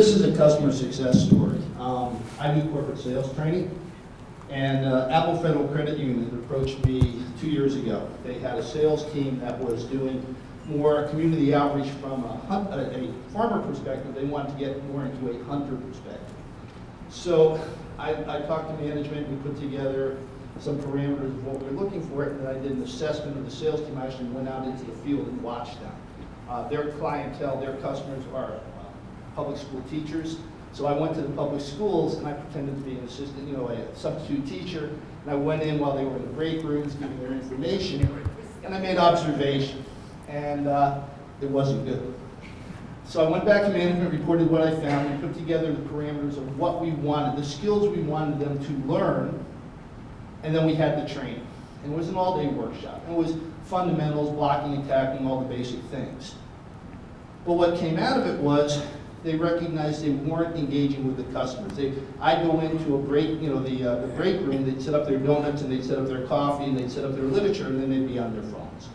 this is a customer success story. I do corporate sales training, and Apple Federal Credit Union approached me 2 years ago. They had a sales team that was doing more community outreach from a farmer perspective. They wanted to get more into a hunter perspective. So I talked to management, we put together some parameters of what we were looking for, and then I did an assessment of the sales team. I actually went out into the field and watched them. Their clientele, their customers are public school teachers. So I went to the public schools and I pretended to be an assistant, a substitute teacher. And I went in while they were in the break rooms giving their information, and I made observation. And it wasn't good. So I went back to management, reported what I found, and put together the parameters of what we wanted, the skills we wanted them to learn, and then we had the training. And it was an all-day workshop. It was fundamentals, blocking and tackling, all the basic things. But what came out of it was they recognized they weren't engaging with the customers. I'd go into a break, the break room, they'd set up their donuts and they'd set up their coffee and they'd set up their literature, and then they'd be on their phones.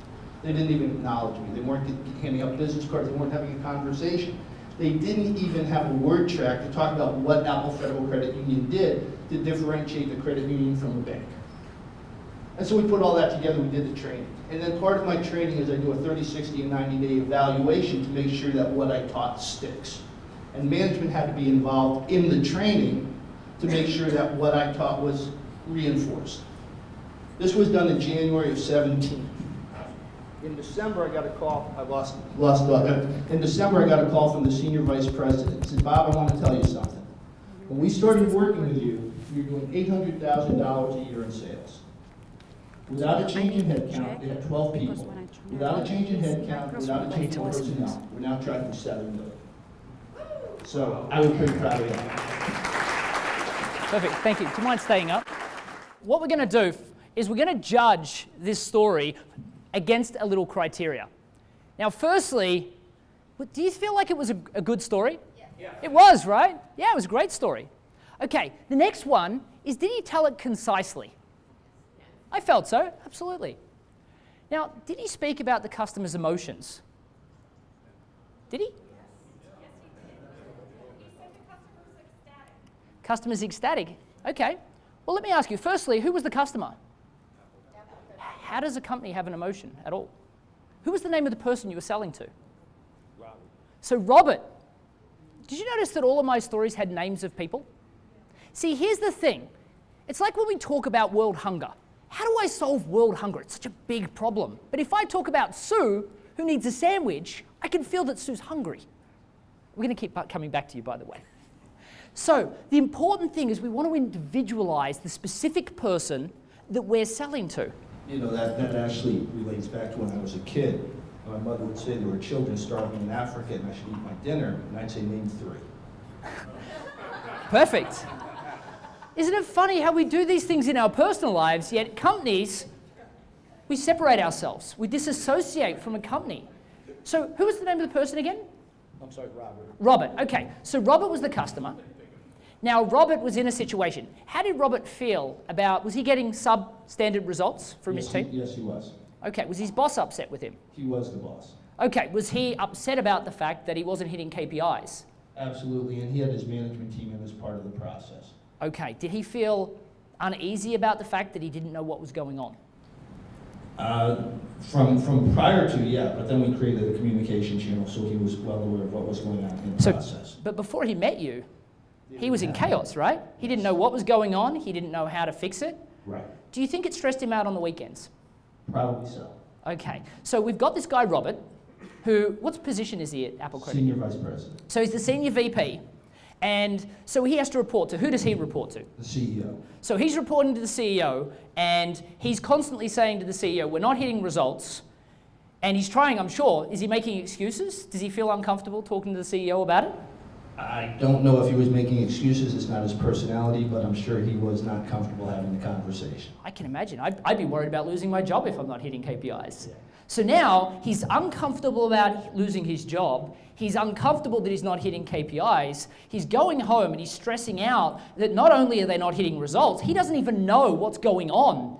They didn't even acknowledge me. They weren't handing out business cards. They weren't having a conversation. They didn't even have a word track to talk about what Apple Federal Credit Union did to differentiate the credit union from a bank. And so we put all that together, we did the training. And then part of my training is I do a 30, 60, and 90-day evaluation to make sure that what I taught sticks. And management had to be involved in the training to make sure that what I taught was reinforced. This was done in January of 17. In December, I got a call. In December, I got a call from the senior vice president. He said, "Bob, I want to tell you something. When we started working with you, you were doing $800,000 a year in sales. Without a change in headcount, they had 12 people. Without a change in headcount, without a change in personnel, we're now tracking 7 million." So I was pretty proud of that. Perfect. Thank you. Do you mind staying up? What we're going to do is we're going to judge this story against a little criteria. Now, firstly, do you feel like it was a good story? Yeah. It was, right? Yeah, it was a great story. Okay, the next one is, did he tell it concisely? I felt so, absolutely. Now, did he speak about the customer's emotions? Did he? Yes, he did. He said the customer was ecstatic. Customer's ecstatic. Okay. Well, let me ask you, firstly, who was the customer? How does a company have an emotion at all? Who was the name of the person you were selling to? Robert. So Robert. Did you notice that all of my stories had names of people? See, here's the thing. It's like when we talk about world hunger. How do I solve world hunger? It's such a big problem. But if I talk about Sue, who needs a sandwich, I can feel that Sue's hungry. We're going to keep coming back to you, by the way. So the important thing is we want to individualize the specific person that we're selling to. That actually relates back to when I was a kid. My mother would say there were children starving in Africa and I should eat my dinner, and I'd say, name 3. Perfect. Isn't it funny how we do these things in our personal lives, yet companies, we separate ourselves. We disassociate from a company. So who was the name of the person again? I'm sorry, Robert. Robert, okay. So Robert was the customer. Now, Robert was in a situation. How did Robert feel about, was he getting substandard results from his team? Yes, he was. Okay, was his boss upset with him? He was the boss. Okay, was he upset about the fact that he wasn't hitting KPIs? Absolutely, and he had his management team in as part of the process. Okay, did he feel uneasy about the fact that he didn't know what was going on? From prior to, yeah, but then we created a communication channel so he was well aware of what was going on in the process. But before he met you, he was in chaos, right? He didn't know what was going on. He didn't know how to fix it. Right. Do you think it stressed him out on the weekends? Probably so. Okay. So we've got this guy, Robert, who, what position is he at Apple Credit? Senior Vice President. So he's the Senior VP. And so he has to report to, who does he report to? The CEO. So he's reporting to the CEO, and he's constantly saying to the CEO, we're not hitting results. And he's trying, I'm sure, is he making excuses? Does he feel uncomfortable talking to the CEO about it? I don't know if he was making excuses. It's not his personality, but I'm sure he was not comfortable having the conversation. I can imagine. I'd be worried about losing my job if I'm not hitting KPIs. Yeah. So now he's uncomfortable about losing his job. He's uncomfortable that he's not hitting KPIs. He's going home and he's stressing out that not only are they not hitting results, he doesn't even know what's going on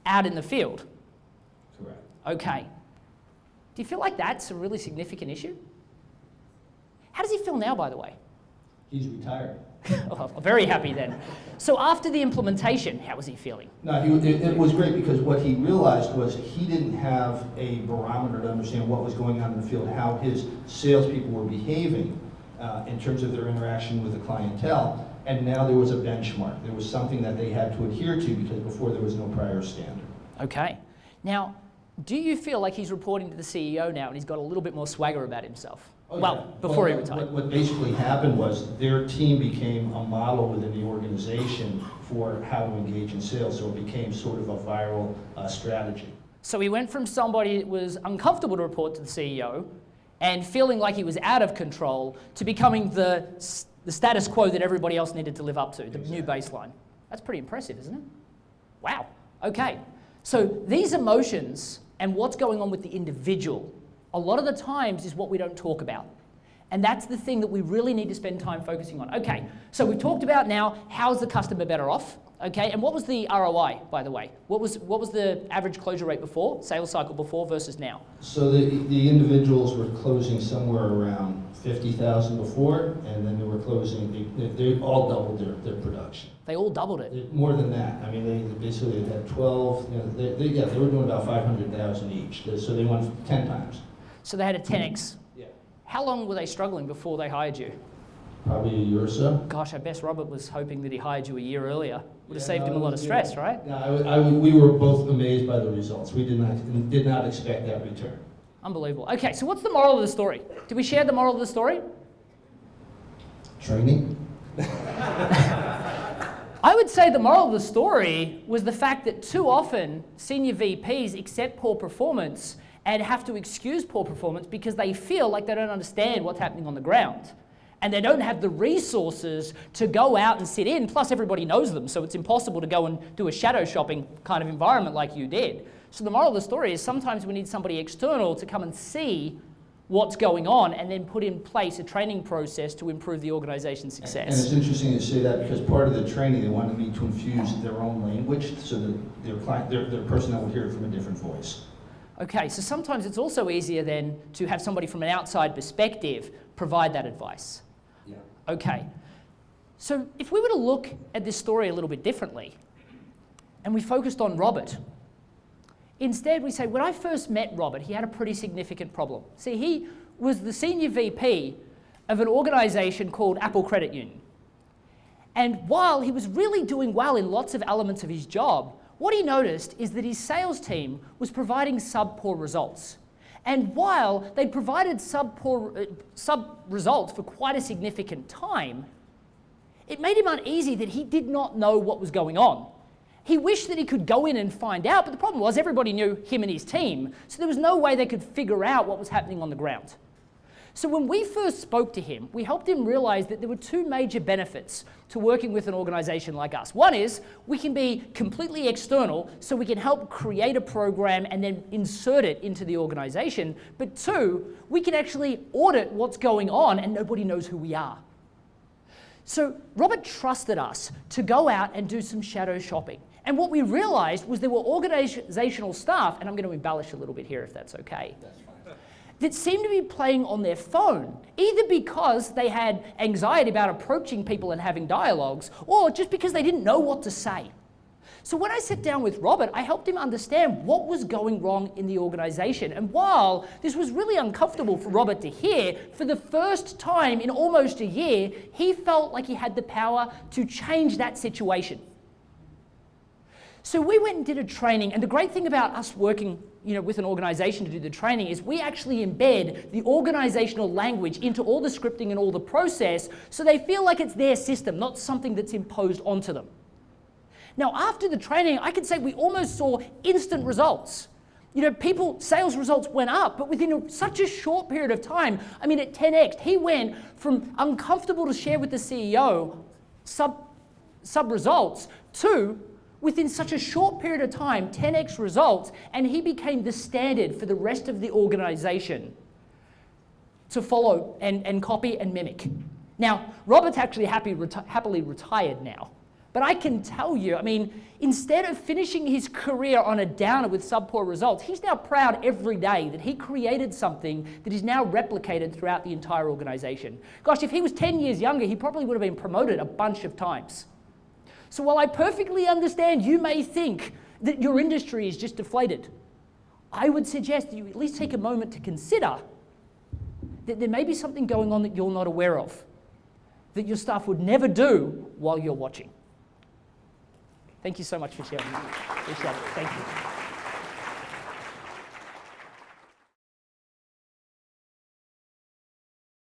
out in the field. Correct. Okay. Do you feel like that's a really significant issue? How does he feel now, by the way? He's retired. Oh, I'm very happy then. So after the implementation, how was he feeling? No, it was great because what he realized was he didn't have a barometer to understand what was going on in the field, how his salespeople were behaving in terms of their interaction with the clientele. And now there was a benchmark. There was something that they had to adhere to because before there was no prior standard. Okay. Now, do you feel like he's reporting to the CEO now and he's got a little bit more swagger about himself? Oh, well, yeah. before he retired. What basically happened was their team became a model within the organization for how to engage in sales, so it became sort of a viral strategy. So he went from somebody that was uncomfortable to report to the CEO and feeling like he was out of control to becoming the status quo that everybody else needed to live up to, the new baseline. That's pretty impressive, isn't it? Wow. Okay. So these emotions and what's going on with the individual, a lot of the times is what we don't talk about. And that's the thing that we really need to spend time focusing on. Okay, so we've talked about now, how's the customer better off? Okay, and what was the ROI, by the way? What was the average closure rate before, sales cycle before versus now? So the individuals were closing somewhere around 50,000 before, and then they were closing, they all doubled their production. They all doubled it? More than that. I mean, they basically had 12, they were doing about 500,000 each, so they went 10 times. So they had a 10x. Yeah. How long were they struggling before they hired you? Probably a year or so. Gosh, I bet Robert was hoping that he hired you a year earlier. Would have saved him a lot of stress, right? Yeah, we were both amazed by the results. We did not expect that return. Unbelievable. Okay, so what's the moral of the story? Did we share the moral of the story? Training. I would say the moral of the story was the fact that too often senior VPs accept poor performance and have to excuse poor performance because they feel like they don't understand what's happening on the ground. And they don't have the resources to go out and sit in, plus everybody knows them, so it's impossible to go and do a shadow shopping kind of environment like you did. So the moral of the story is sometimes we need somebody external to come and see what's going on and then put in place a training process to improve the organization's success. And it's interesting to say that because part of the training they wanted me to infuse their own language so that their personnel would hear it from a different voice. Okay, so sometimes it's also easier then to have somebody from an outside perspective provide that advice. Yeah. Okay, so if we were to look at this story a little bit differently and we focused on Robert, instead we say, when I first met Robert, he had a pretty significant problem. See, he was the senior VP of an organization called Apple Credit Union. And while he was really doing well in lots of elements of his job, what he noticed is that his sales team was providing sub-poor results. And while they provided sub results for quite a significant time, it made him uneasy that he did not know what was going on. He wished that he could go in and find out, but the problem was everybody knew him and his team, so there was no way they could figure out what was happening on the ground. So when we first spoke to him, we helped him realize that there were two major benefits to working with an organization like us. One is we can be completely external, so we can help create a program and then insert it into the organization. But two, we can actually audit what's going on and nobody knows who we are. So Robert trusted us to go out and do some shadow shopping. And what we realized was there were organizational staff, and I'm going to embellish a little bit here if that's okay. That's fine. That seemed to be playing on their phone, either because they had anxiety about approaching people and having dialogues, or just because they didn't know what to say. So when I sat down with Robert, I helped him understand what was going wrong in the organization. And while this was really uncomfortable for Robert to hear, for the first time in almost a year, he felt like he had the power to change that situation. So we went and did a training, and the great thing about us working with an organization to do the training is we actually embed the organizational language into all the scripting and all the process so they feel like it's their system, not something that's imposed onto them. Now, after the training, I could say we almost saw instant results. Sales results went up, but within such a short period of time, at 10x, he went from uncomfortable to share with the CEO sub results to within such a short period of time, 10x results, and he became the standard for the rest of the organization to follow and copy and mimic. Now, Robert's actually happily retired now, But I can tell you, I mean, instead of finishing his career on a downer with subpar results, he's now proud every day that he created something that is now replicated throughout the entire organization. Gosh, if he was 10 years younger, he probably would have been promoted a bunch of times. So while I perfectly understand you may think that your industry is just deflated, I would suggest that you at least take a moment to consider that there may be something going on that you're not aware of, that your staff would never do while you're watching. Thank you so much for sharing. Appreciate it. Thank you.